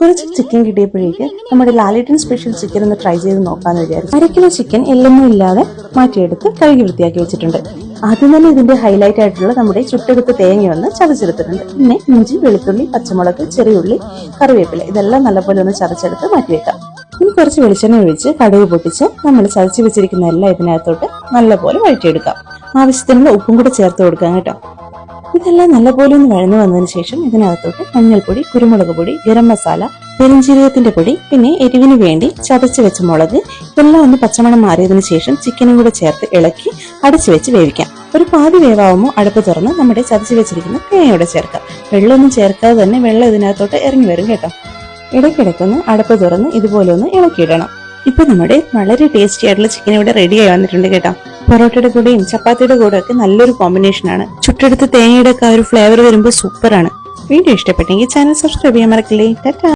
കുറച്ച് ചിക്കൻ കിട്ടിയപ്പോഴേക്ക് നമ്മുടെ ലാലേട്ടൻ special chicken ഒന്ന് ട്രൈ ചെയ്ത് നോക്കാമെന്ന് വിചാരിച്ചു. 1/2 കിലോ ചിക്കൻ എല്ലൊന്നും ഇല്ലാതെ മാറ്റിയെടുത്ത് കഴുകി വൃത്തിയാക്കി വെച്ചിട്ടുണ്ട്. ആദ്യം തന്നെ ഇതിന്റെ ഹൈലൈറ്റ് ആയിട്ടുള്ള നമ്മുടെ ചുട്ടെടുത്ത തേങ്ങ ഒന്ന് ചതച്ചെടുത്തിട്ടുണ്ട്. പിന്നെ ഇഞ്ചി, വെളുത്തുള്ളി, പച്ചമുളക്, ചെറിയുള്ളി, കറിവേപ്പില ഇതെല്ലാം നല്ലപോലെ ഒന്ന് ചതച്ചെടുത്ത് മാറ്റിവെക്കാം. ഇനി കുറച്ച് വെളിച്ചെണ്ണ ഒഴിച്ച് കടുക് പൊട്ടിച്ച് നമ്മൾ ചതച്ച് വെച്ചിരിക്കുന്ന എല്ലാം ഇതിനകത്തോട്ട് നല്ലപോലെ വഴറ്റിയെടുക്കാം. ആവശ്യത്തിനുള്ള ഉപ്പും കൂടെ ചേർത്ത് കൊടുക്കാം കേട്ടോ. ഇതെല്ലാം നല്ലപോലെ ഒന്ന് വഴന്നു വന്നതിന് ശേഷം ഇതിനകത്തോട്ട് മഞ്ഞൾപ്പൊടി, കുരുമുളക് പൊടി, ഗരം മസാല, പെരിഞ്ജീരകത്തിന്റെ പൊടി, പിന്നെ എരിവിന് വേണ്ടി ചതച്ച് വെച്ച മുളക് ഇതെല്ലാം ഒന്ന് പച്ചമണം മാറിയതിനു ശേഷം ചിക്കനും കൂടെ ചേർത്ത് ഇളക്കി അടച്ചു വെച്ച് വേവിക്കാം. ഒരു പാതി വേവാകുമ്പോൾ അടുപ്പ് തുറന്ന് നമ്മുടെ ചതച്ച് വെച്ചിരിക്കുന്ന തേങ്ങയോടെ ചേർക്കാം. വെള്ളമൊന്നും ചേർക്കാതെ തന്നെ വെള്ളം ഇതിനകത്തോട്ട് ഇറങ്ങി വരും കേട്ടോ. ഇടയ്ക്കിടയ്ക്കൊന്ന് അടുപ്പ് തുറന്ന് ഇതുപോലെ ഒന്ന് ഇളക്കിയിടണം. ഇപ്പൊ നമ്മുടെ വളരെ ടേസ്റ്റി ആയിട്ടുള്ള ചിക്കൻ ഇവിടെ റെഡിയായി വന്നിട്ടുണ്ട് കേട്ടോ. പൊറോട്ടയുടെ കൂടെയും ചപ്പാത്തിയുടെ കൂടെ ഒക്കെ നല്ലൊരു കോമ്പിനേഷനാണ്. ചുട്ടെടുത്ത് തേങ്ങയുടെ ഒക്കെ ഒരു ഫ്ലേവർ വരുമ്പോൾ സൂപ്പറാണ്. വീഡിയോ ഇഷ്ടപ്പെട്ടെങ്കിൽ ചാനൽ സബ്സ്ക്രൈബ് ചെയ്യാൻ മറക്കില്ലേ. ടാറ്റാ.